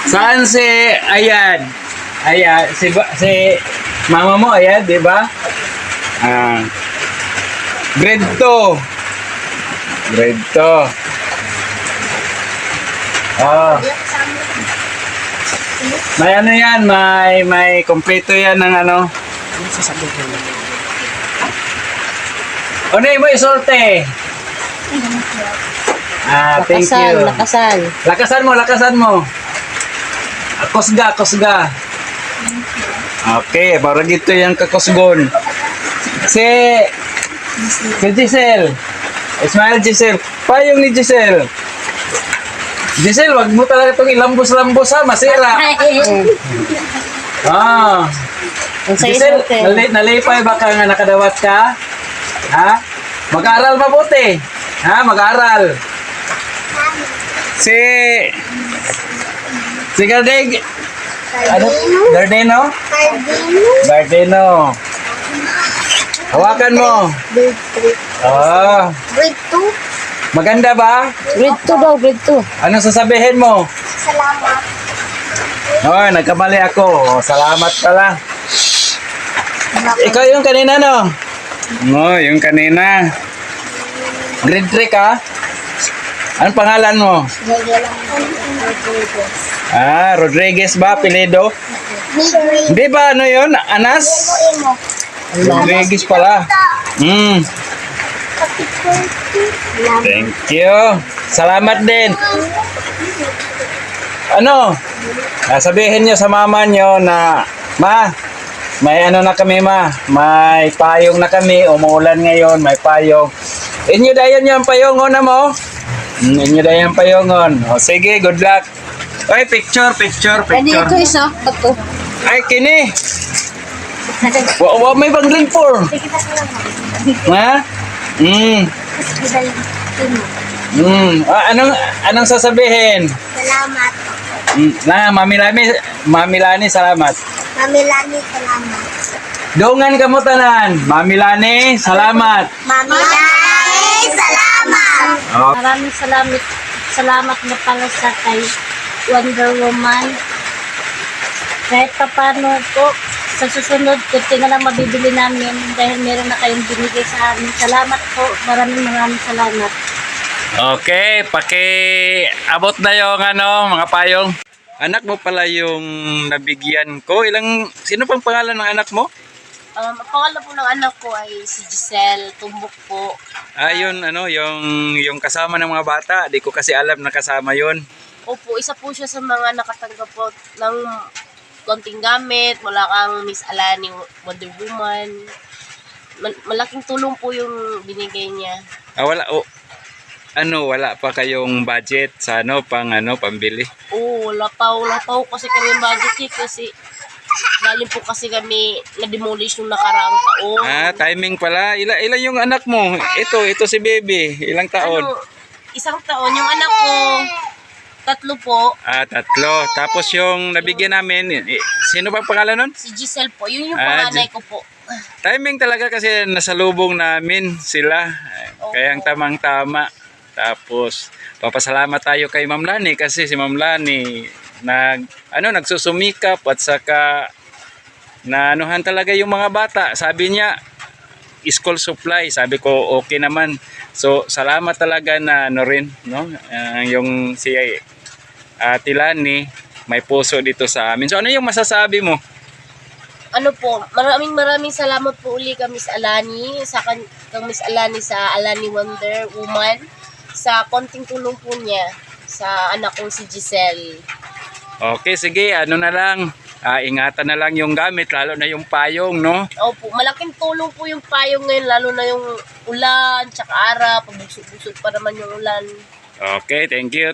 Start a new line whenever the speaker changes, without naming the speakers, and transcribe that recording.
Saan si Ayad? Ayad, si mama mo Ayad, di ba? Grade 2. Grade 2. May ano yan, may kompleto yan ng ano. Ano yung mo isorte? Thank you.
Lakasan.
Lakasan mo. Kusga. Okay, para gito yung kakusgon. Si Giselle. Ismael Giselle. Payong ni Giselle. Giselle, wag mo talaga itong ilambos-lambos ha, masira. Giselle, nalipay ba ka nga nakadawat ka? Ha? Mag-aaral mabuti. Ha? Mag-aaral. Si Gardeg. Ano? Gardeno? Gardeno. Hawakan mo.
Grade 2.
Maganda ba?
Grade 2 daw, grade 2.
Anong sasabihin mo?
Salamat.
Nagkamali ako. Salamat pala. Ikaw yung kanina, no? Yung kanina. Grade 3 ka? Anong pangalan mo? Rodriguez ba? Apelido? Hindi ba ano yun? Anas? Rodriguez pala. Thank you. Salamat din. Sabihin nyo sa mama nyo na, Ma, may ano na kami ma, may payong na kami, umuulan ngayon, may payong. Inyo dayon yung payongon na mo? Inyo dayon yung payongon. Sige, good luck. Ay, picture.
Pwede ito isa. Ito.
Ay, kini. May bangling for. Ha? Anong sasabihin?
Salamat.
Mami Lani, salamat.
Mami Lani, salamat.
Dongan kamo tanan. Mami Lani, salamat.
Mami Lani, salamat.
Maraming salamat. Salamat na pala sa kay Wonder Woman. Kahit pa paano po, sa susunod, kunti na lang mabibili namin dahil meron na kayong binigay sa amin. Salamat po. Maraming salamat.
Okay, paki-abot na yung mga payong. Anak mo pala yung nabigyan ko. Sino pang pangalan ng anak mo?
Ang pangalan po ng anak ko ay si Giselle Tumbok po.
Yung kasama ng mga bata. Di ko kasi alam na kasama yun.
Opo, isa po siya sa mga nakatanggap po ng konting gamit mula kang Miss Alani Wonder Woman. Malaking tulong po yung binigay niya.
Wala pa kayong budget sa pambili?
Oo, wala pa kasi kami budget kasi galing po kasi kami na-demolish nung nakaraang taon.
Timing pala. Ilan yung anak mo? Ito si baby. Ilang taon?
Isang taon. Yung anak ko, 3 po.
3. Tapos yung nabigyan namin, sino bang pangalan nun?
Si Giselle po. Yun yung panganay ko po.
Timing talaga kasi nasalubong namin sila. Kaya ang tamang-tama. Tapos, papasalamat tayo kay Ma'am Lani kasi si Ma'am Lani nagsusumikap at saka naanuhan talaga yung mga bata. Sabi niya, school supply. Sabi ko, okay naman. So, salamat talaga na yung si Ate Lani, may puso dito sa amin. So, ano yung masasabi mo?
Maraming salamat po uli kay Miss Alani, kang Miss Alani sa Alani Wonder Woman, sa konting tulong po niya sa anak kong si Giselle.
Okay, sige, ingatan na lang yung gamit, lalo na yung payong, no?
Opo, malaking tulong po yung payong ngayon, lalo na yung ulan, tsaka araw, pagbusog-busog pa naman yung ulan.
Okay, thank you.